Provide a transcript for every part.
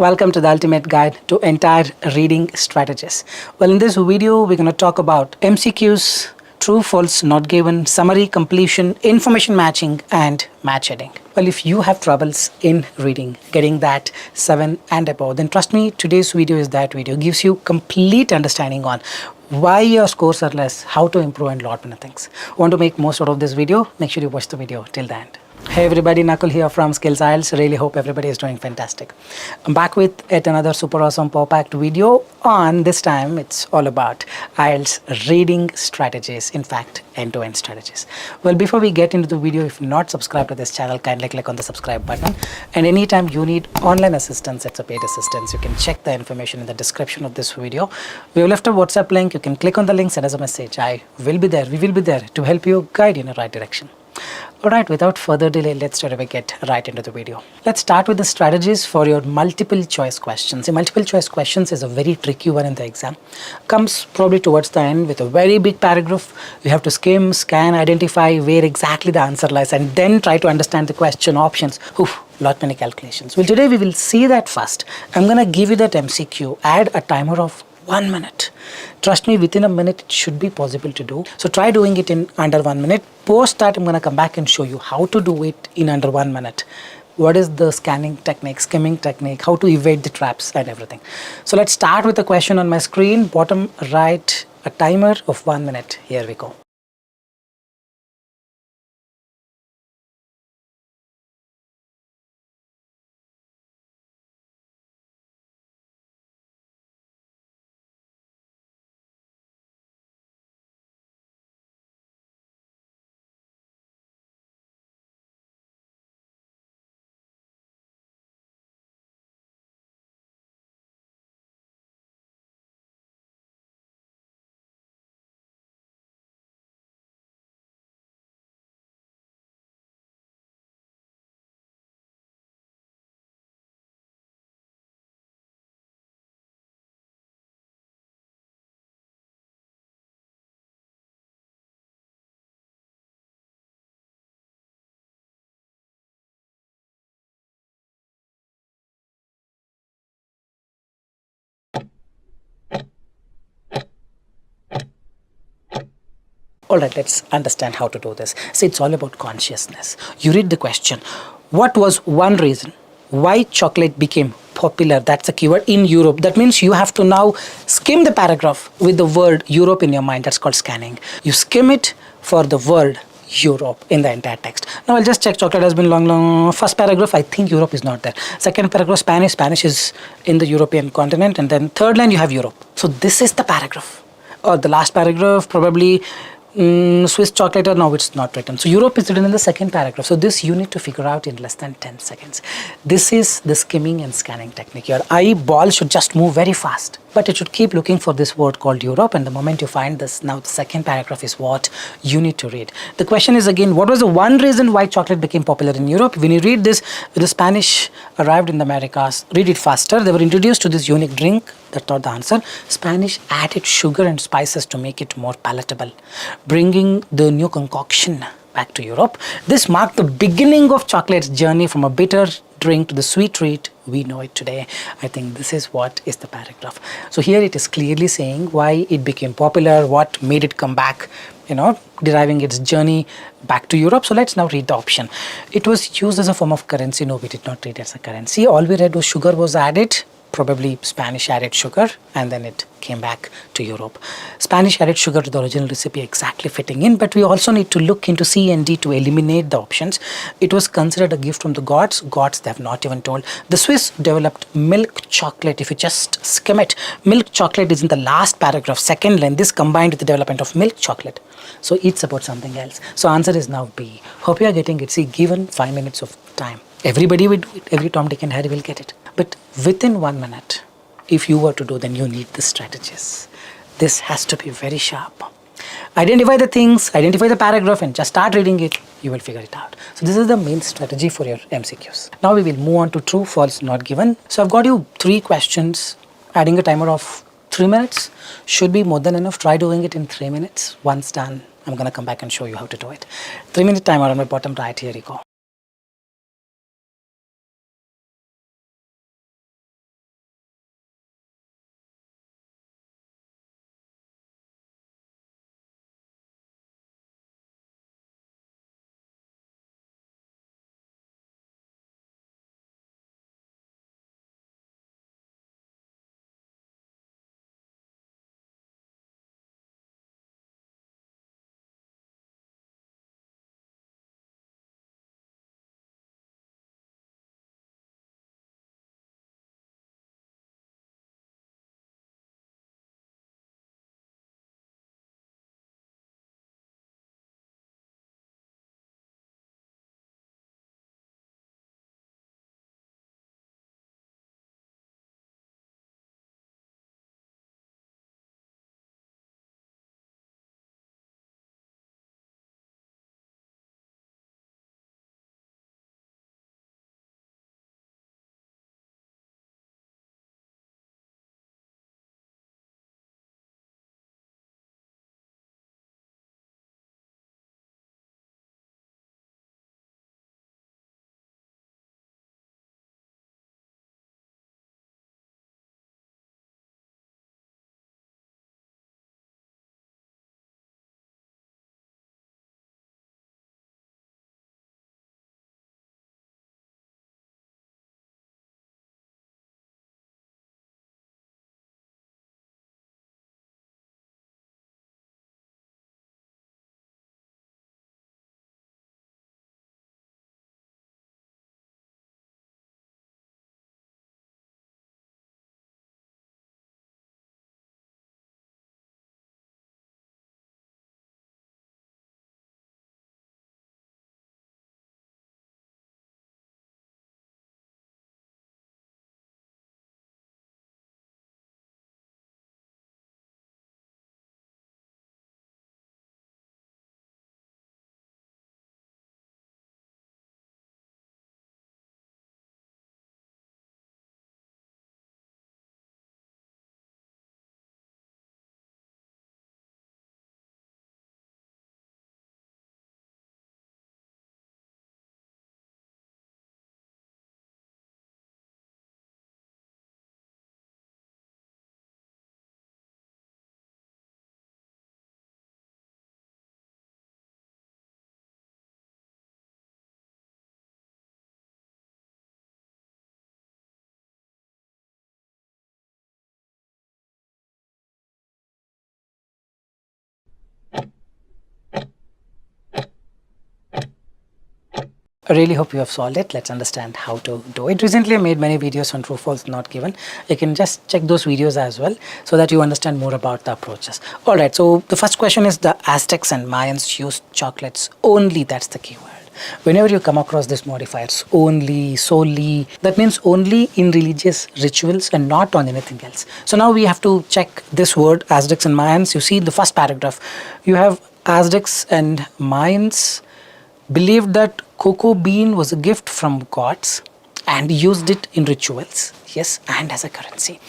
Welcome to the ultimate guide to entire reading strategies. Well, in this video, we're going to talk about MCQs, true, false, not given, summary, completion, information matching, and match heading. Well, if you have troubles in reading, getting that 7 and above, then trust me, today's video is that video. It gives you complete understanding on why your scores are less, how to improve, and a lot many things. Want to make most out of this video? Make sure you watch the video till the end. Hey everybody, Nakul here from Skills IELTS. Really hope everybody is doing fantastic. I'm back with yet another super awesome power-packed video on, this time it's all about IELTS reading strategies, in fact end-to-end strategies. Well, before we get into the video, if you're not subscribed to this channel, kindly click on the subscribe button. And anytime you need online assistance, it's a paid assistance, you can check the information in the description of this video. We have left a WhatsApp link, you can click on the link, send us a message. I will be there, we will be there to help you guide you in the right direction. Alright, without further delay, let's straight away get right into the video. Let's start with the strategies for your multiple choice questions. The multiple choice questions is a very tricky one in the exam. Comes probably towards the end with a very big paragraph. You have to skim, scan, identify where exactly the answer lies, and then try to understand the question options. Lot many calculations. Well, today we will see that first. I'm gonna give you that MCQ. Add a timer of 1 minute. Trust me, within a minute it should be possible to do. So try doing it in under 1 minute. Post that, I'm going to come back and show you how to do it in under 1 minute. What is the scanning technique, skimming technique, how to evade the traps and everything. So let's start with the question on my screen. Bottom right, a timer of 1 minute. Here we go. Alright, let's understand how to do this. See, it's all about consciousness. You read the question. What was one reason why chocolate became popular? That's a keyword in Europe. That means you have to now skim the paragraph with the word Europe in your mind. That's called scanning. You skim it for the word Europe in the entire text. Now I'll just check. Chocolate has been long. First paragraph, I think Europe is not there. Second paragraph, Spanish. Spanish is in the European continent. And then third line, you have Europe. So this is the paragraph. Or the last paragraph, probably Swiss chocolate, or no, it's not written. So Europe is written in the second paragraph. So this you need to figure out in less than 10 seconds. This is the skimming and scanning technique. Your eyeball should just move very fast, but it should keep looking for this word called Europe. And the moment you find this, now the second paragraph is what you need to read. The question is again, what was the one reason why chocolate became popular in Europe? When you read this, when the Spanish arrived in the Americas, read it faster. They were introduced to this unique drink. That's not the answer. Spanish added sugar and spices to make it more palatable, bringing the new concoction back to Europe. This marked the beginning of chocolate's journey from a bitter drink to the sweet treat we know it today. I think this is what is the paragraph. So here it is clearly saying why it became popular, what made it come back, deriving its journey back to Europe. So let's now read the option. It was used as a form of currency. No, we did not read it as a currency. All we read was sugar was added. Probably Spanish added sugar and then it came back to Europe. Spanish added sugar to the original recipe, exactly fitting in, but we also need to look into C and D to eliminate the options. It was considered a gift from the gods. Gods, they have not even told. The Swiss developed milk chocolate. If you just skim it, milk chocolate is in the last paragraph, second line. This combined with the development of milk chocolate. So it's about something else. So answer is now B. Hope you are getting it. See, given 5 minutes of time, everybody will do it. Every Tom, Dick and Harry will get it. But within 1 minute, if you were to do, then you need the strategies. This has to be very sharp. Identify the things, identify the paragraph, and just start reading it. You will figure it out. So this is the main strategy for your MCQs. Now we will move on to true, false, not given. So I've got you 3 questions. Adding a timer of 3 minutes should be more than enough. Try doing it in 3 minutes. Once done, I'm going to come back and show you how to do it. 3-minute timer on my bottom right. Here you go. I really hope you have solved it. Let's understand how to do it. Recently, I made many videos on true, false, not given. You can just check those videos as well so that you understand more about the approaches. All right, so the first question is the Aztecs and Mayans used chocolates only. That's the keyword. Whenever you come across this modifiers, only, solely, that means only in religious rituals and not on anything else. So now we have to check this word, Aztecs and Mayans. You see in the first paragraph, you have Aztecs and Mayans believed that cocoa bean was a gift from gods and used it in rituals, yes, and as a currency.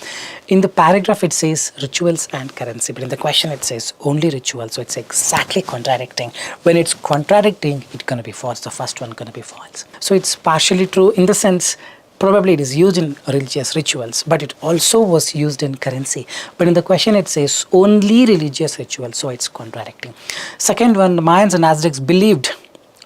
In the paragraph it says rituals and currency, but in the question it says only rituals, so it's exactly contradicting. When it's contradicting, it's going to be false. The first one going to be false. So it's partially true in the sense probably it is used in religious rituals, but it also was used in currency. But in the question it says only religious rituals, so it's contradicting. Second one, the Mayans and Aztecs believed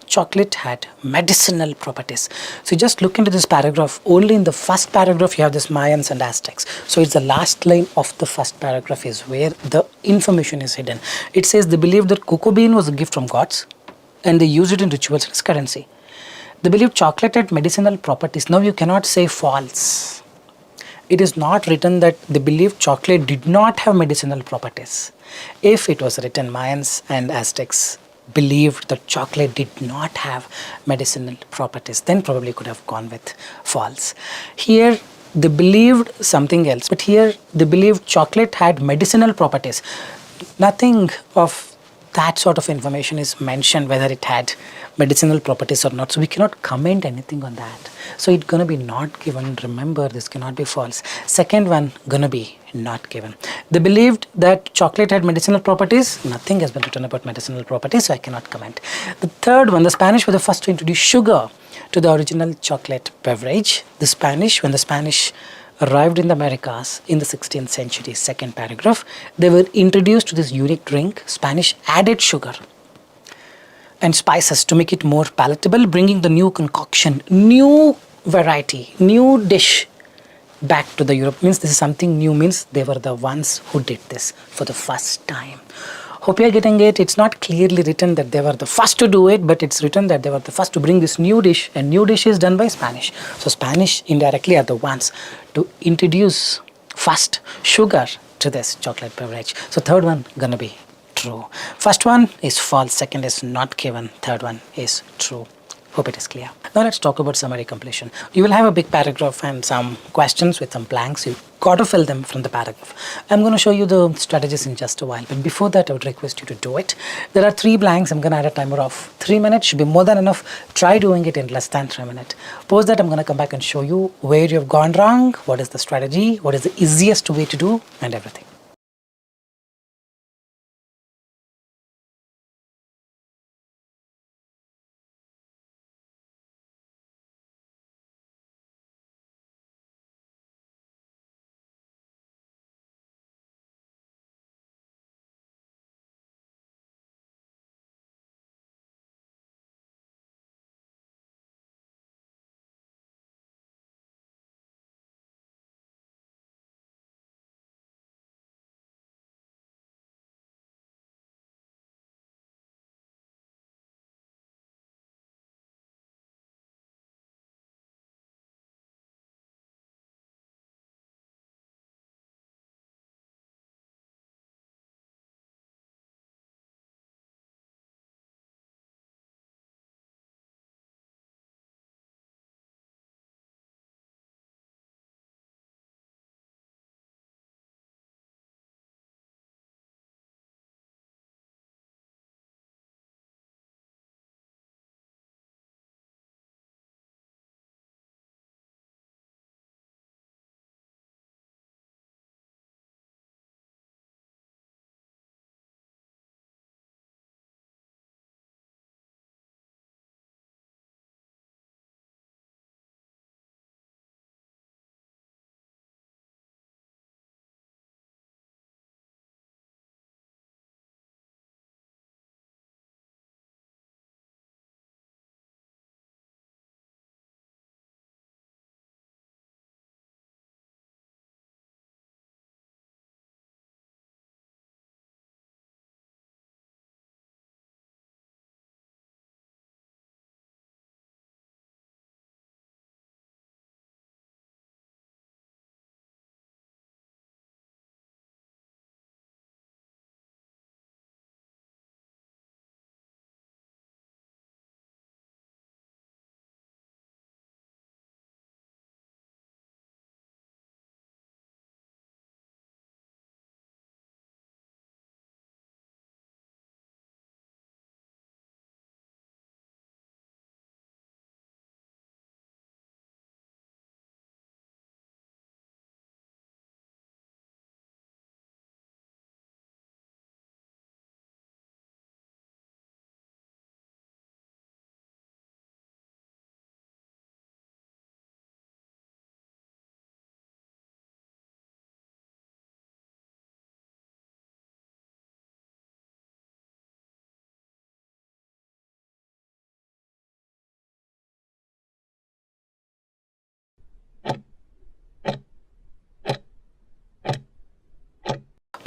chocolate had medicinal properties. So just look into this paragraph. Only in the first paragraph you have this Mayans and Aztecs. So it's the last line of the first paragraph is where the information is hidden. It says they believed that cocoa bean was a gift from gods and they used it in rituals as currency. They believed chocolate had medicinal properties. Now you cannot say false. It is not written that they believed chocolate did not have medicinal properties. If it was written Mayans and Aztecs believed that chocolate did not have medicinal properties, then probably could have gone with false. Here they believed something else, but here they believed chocolate had medicinal properties. Nothing of that sort of information is mentioned whether it had medicinal properties or not, so we cannot comment anything on that. So it's gonna be not given. Remember, this cannot be false. Second one gonna be not given. They believed that chocolate had medicinal properties. Nothing has been written about medicinal properties, so I cannot comment. The third one, the Spanish were the first to introduce sugar to the original chocolate beverage. The Spanish, when the Spanish arrived in the Americas in the 16th century, second paragraph, they were introduced to this unique drink. Spanish added sugar and spices to make it more palatable, bringing the new concoction, new variety, new dish back to the Europe. Means this is something new, means they were the ones who did this for the first time. Hope you are getting it. It's not clearly written that they were the first to do it, but it's written that they were the first to bring this new dish, and new dish is done by Spanish. So Spanish indirectly are the ones to introduce first sugar to this chocolate beverage. So third one gonna be true. First one is false, second is not given, third one is true. Hope it is clear. Now let's talk about summary completion. You will have a big paragraph and some questions with some blanks. You got to fill them from the paragraph. I'm going to show you the strategies in just a while, but before that I would request you to do it. There are 3 blanks. I'm going to add a timer of 3 minutes. Should be more than enough. Try doing it in less than 3 minutes. Post that, I'm going to come back and show you where you have gone wrong, what is the strategy, what is the easiest way to do, and everything.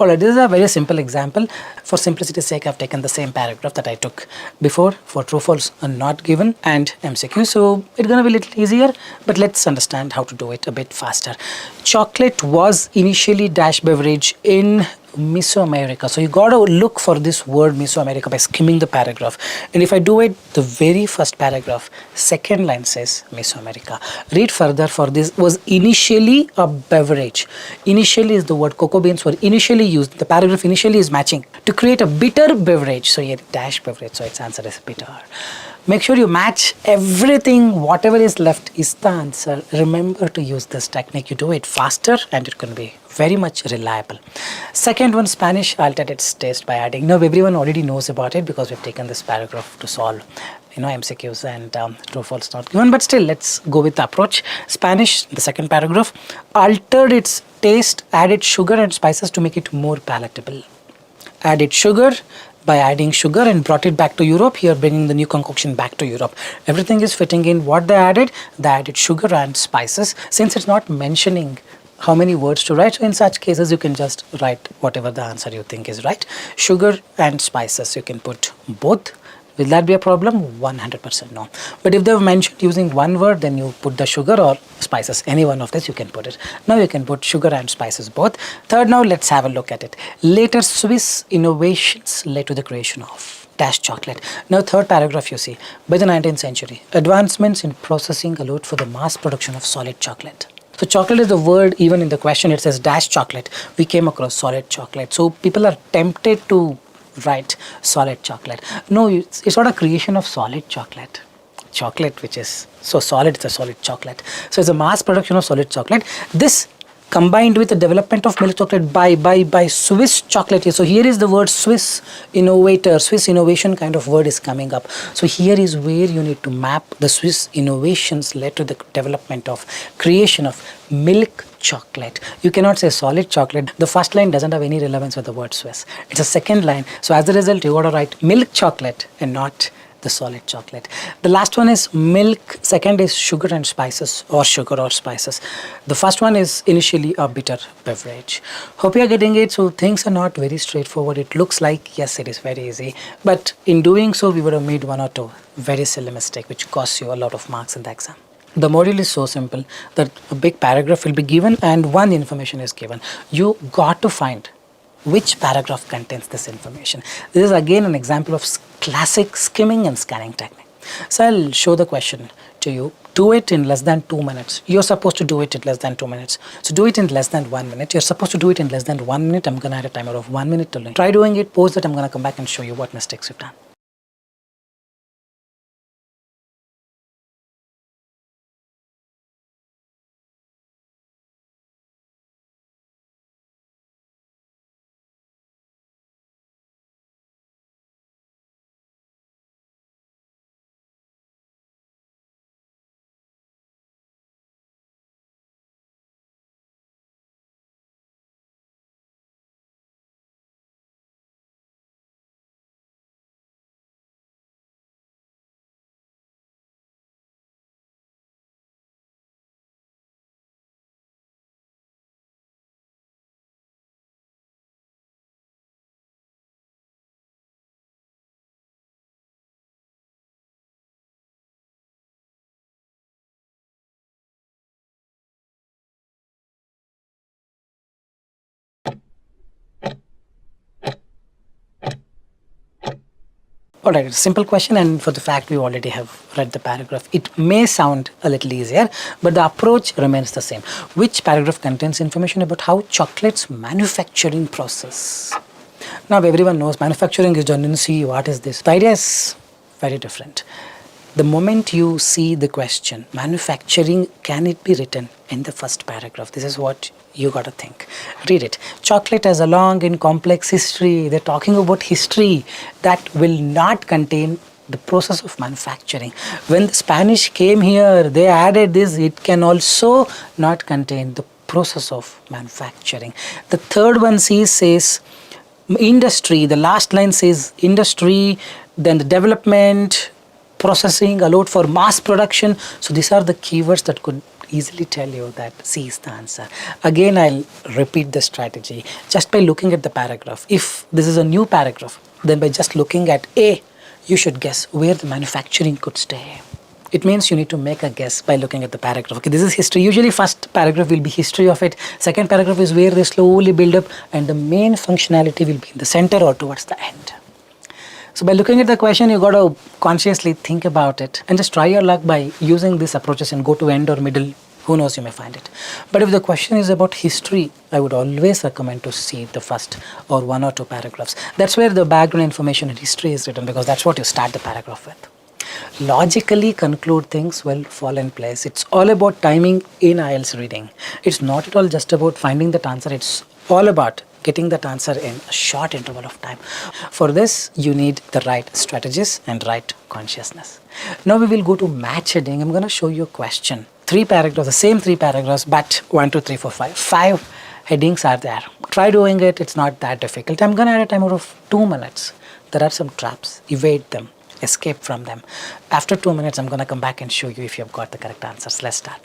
Alright, this is a very simple example. For simplicity's sake, I've taken the same paragraph that I took before for true, false, and not given and MCQ. So it's gonna be a little easier, but let's understand how to do it a bit faster. Chocolate was initially dash beverage in Mesoamerica. So you gotta look for this word Mesoamerica by skimming the paragraph. And if I do it, the very first paragraph, second line says Mesoamerica. Read further. For this was initially a beverage. Initially is the word cocoa beans were initially used. The paragraph initially is matching to create a bitter beverage. So here dash beverage. So its answer is bitter. Make sure you match everything. Whatever is left is the answer. Remember to use this technique. You do it faster and it can be very much reliable. Second one, Spanish altered its taste by adding. Now everyone already knows about it because we've taken this paragraph to solve MCQs and true, false, not given. But still, let's go with the approach. Spanish, the second paragraph, altered its taste, added sugar and spices to make it more palatable. Added sugar by adding sugar and brought it back to Europe. Here bringing the new concoction back to Europe. Everything is fitting in what they added sugar and spices. Since it's not mentioning how many words to write, so in such cases you can just write whatever the answer you think is right. Sugar and spices, you can put both. Will that be a problem? 100% no. But if they've mentioned using one word, then you put the sugar or spices. Any one of this you can put it. Now you can put sugar and spices both. Third, now let's have a look at it. Later Swiss innovations led to the creation of dash chocolate. Now third paragraph you see. By the 19th century, advancements in processing allowed for the mass production of solid chocolate. So chocolate is the word, even in the question it says dash chocolate. We came across solid chocolate. So people are tempted to write solid chocolate. No, it's not a creation of solid chocolate. Chocolate which is so solid, it's a solid chocolate. So it's a mass production of solid chocolate. This combined with the development of milk chocolate by Swiss chocolatiers. So here is the word Swiss innovator, Swiss innovation kind of word is coming up. So here is where you need to map the Swiss innovations led to the development of creation of milk chocolate. You cannot say solid chocolate. The first line doesn't have any relevance with the word Swiss. It's a second line. So as a result, you got to write milk chocolate and not the solid chocolate. The last one is milk. Second is sugar and spices or sugar or spices. The first one is initially a bitter beverage. Hope you are getting it. So things are not very straightforward. It looks like, yes, it is very easy. But in doing so, we would have made one or two very silly mistake which costs you a lot of marks in the exam. The module is so simple that a big paragraph will be given and one information is given. You got to find which paragraph contains this information. This is again an example of classic skimming and scanning technique. So I'll show the question to you. Do it in less than 2 minutes. You're supposed to do it in less than 2 minutes. So do it in less than 1 minute. You're supposed to do it in less than 1 minute. I'm going to add a timer of 1 minute to learn. Try doing it, pause it. I'm going to come back and show you what mistakes you've done. Alright, it's a simple question, and for the fact we already have read the paragraph, it may sound a little easier, but the approach remains the same. Which paragraph contains information about how chocolate's manufacturing process? Now everyone knows manufacturing is done in C. What is this? The idea is very different. The moment you see the question, manufacturing, can it be written in the first paragraph? This is what you got to think. Read it. Chocolate has a long and complex history. They're talking about history that will not contain the process of manufacturing. When the Spanish came here, they added this. It can also not contain the process of manufacturing. The third one says industry. The last line says industry, then the development, processing allowed for mass production. So these are the keywords that could easily tell you that C is the answer. Again, I'll repeat the strategy. Just by looking at the paragraph, if this is a new paragraph, then by just looking at A, you should guess where the manufacturing could stay. It means you need to make a guess by looking at the paragraph. Okay, this is history. Usually first paragraph will be history of it. Second paragraph is where they slowly build up, and the main functionality will be in the center or towards the end. So by looking at the question, you got to consciously think about it and just try your luck by using these approaches and go to end or middle. Who knows, you may find it. But if the question is about history, I would always recommend to see the first or one or two paragraphs. That's where the background information and history is written, because that's what you start the paragraph with. Logically conclude things will fall in place. It's all about timing in IELTS reading. It's not at all just about finding that answer. It's all about getting that answer in a short interval of time. For this, you need the right strategies and right consciousness. Now we will go to match heading. I'm going to show you a question. 3 paragraphs, the same 3 paragraphs, but 1, 2, 3, 4, 5. 5 headings are there. Try doing it. It's not that difficult. I'm going to add a timer of 2 minutes. There are some traps. Evade them. Escape from them. After 2 minutes, I'm going to come back and show you if you've got the correct answers. Let's start.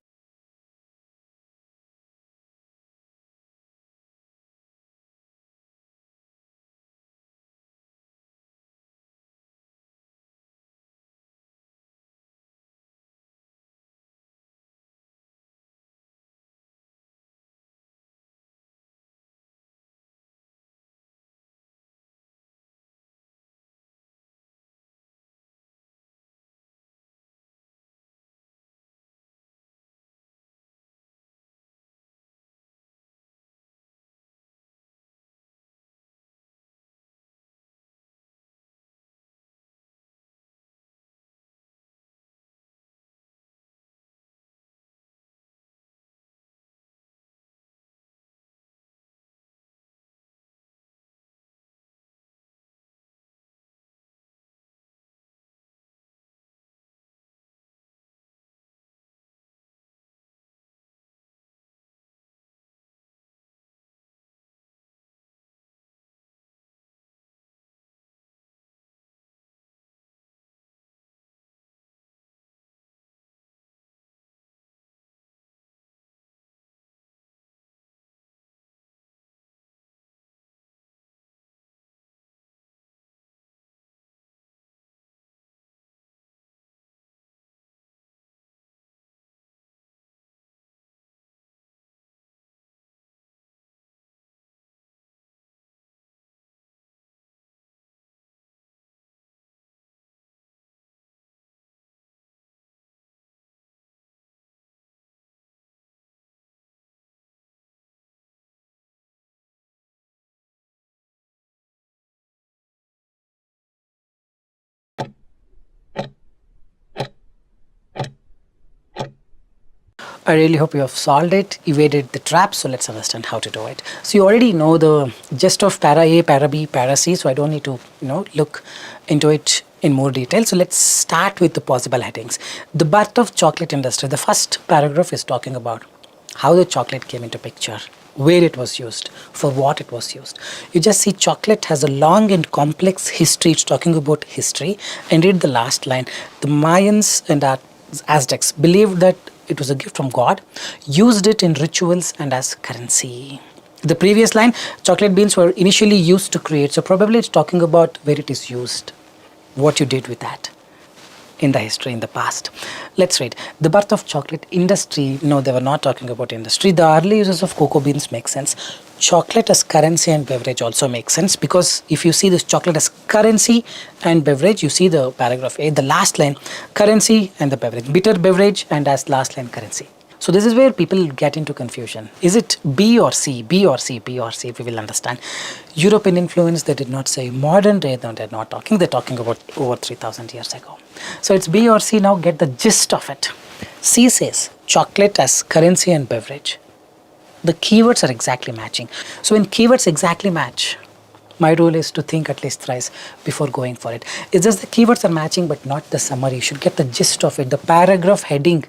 I really hope you have solved it, evaded the trap. So let's understand how to do it. So you already know the gist of para A, para B, para C. So I don't need to, look into it in more detail. So let's start with the possible headings. The birth of chocolate industry. The first paragraph is talking about how the chocolate came into picture, where it was used, for what it was used. You just see chocolate has a long and complex history. It's talking about history. And read the last line. The Mayans and Aztecs believed that it was a gift from God, used it in rituals and as currency. The previous line, chocolate beans were initially used to create. So probably it's talking about where it is used, what you did with that in the history, in the past. Let's read. The birth of chocolate industry. No, they were not talking about industry. The early uses of cocoa beans make sense. Chocolate as currency and beverage also makes sense, because if you see this chocolate as currency and beverage, you see the paragraph A, the last line, currency and the beverage, bitter beverage, and as last line, currency. So this is where people get into confusion. Is it B or C? B or C? B or C? If we will understand. European influence, they did not say. Modern day, no, they're not talking. They're talking about over 3,000 years ago. So it's B or C. Now get the gist of it. C says chocolate as currency and beverage. The keywords are exactly matching. So when keywords exactly match, my rule is to think at least thrice before going for it. It's just the keywords are matching, but not the summary. You should get the gist of it. The paragraph heading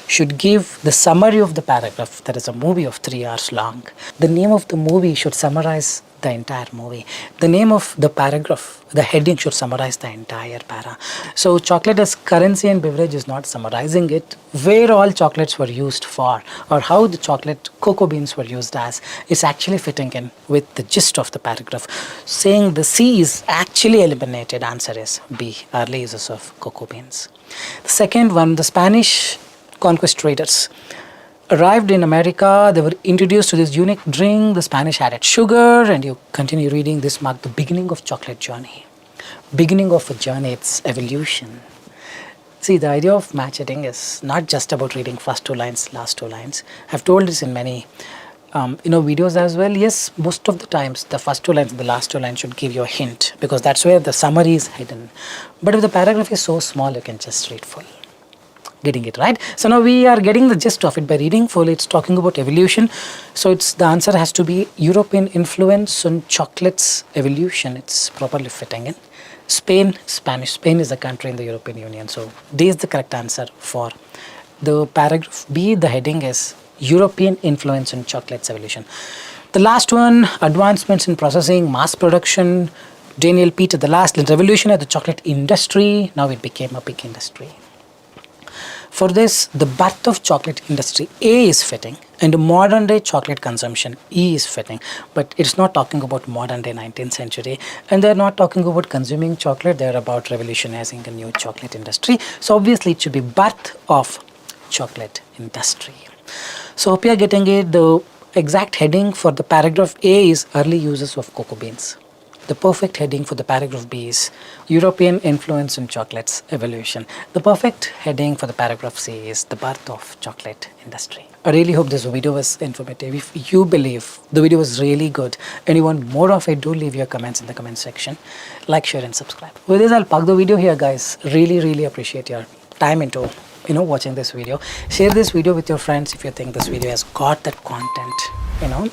should give the summary of the paragraph. There is a movie of 3 hours long. The name of the movie should summarize the entire movie. The name of the paragraph, the heading should summarize the entire para. So chocolate as currency and beverage is not summarizing it, where all chocolates were used for, or how the chocolate cocoa beans were used as. It's actually fitting in with the gist of the paragraph. Saying the C is actually eliminated, answer is B, early uses of cocoa beans. The second one, the Spanish conquest traders arrived in America. They were introduced to this unique drink. The Spanish added sugar, and you continue reading. This marked the beginning of chocolate journey. Beginning of a journey, its evolution. See, the idea of match heading is not just about reading first two lines, last two lines. I've told this in many videos as well. Yes, most of the times the first two lines and the last two lines should give you a hint, because that's where the summary is hidden. But if the paragraph is so small, you can just read full. Getting it right? So now we are getting the gist of it by reading full. It's talking about evolution. So the answer has to be European influence on chocolate's evolution. It's properly fitting in. Spain, Spanish. Spain is a country in the European Union. So D is the correct answer for the paragraph B. The heading is European influence on chocolate's evolution. The last one, advancements in processing, mass production. Daniel Peter, the last revolution of the chocolate industry. Now it became a big industry. For this, the birth of chocolate industry, A is fitting, and modern day chocolate consumption, E is fitting. But it's not talking about modern day 19th century, and they're not talking about consuming chocolate, they're about revolutionizing a new chocolate industry. So obviously it should be birth of chocolate industry. So hope you're getting it. The exact heading for the paragraph A is early uses of cocoa beans. The perfect heading for the paragraph B is European influence on chocolate's evolution. The perfect heading for the paragraph C is the birth of chocolate industry. I really hope this video was informative. If you believe the video was really good and you want more of it, do leave your comments in the comment section. Like, share and subscribe. With this, I'll park the video here, guys. Really appreciate your time into watching this video. Share this video with your friends if you think this video has got that content,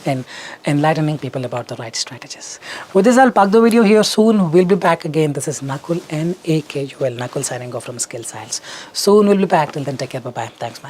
and enlightening people about the right strategies. With this, I'll park the video here soon. We'll be back again. This is Nakul, Nakul, signing off from Skills IELTS. Soon we'll be back. Till then, take care. Bye-bye. Thanks, man.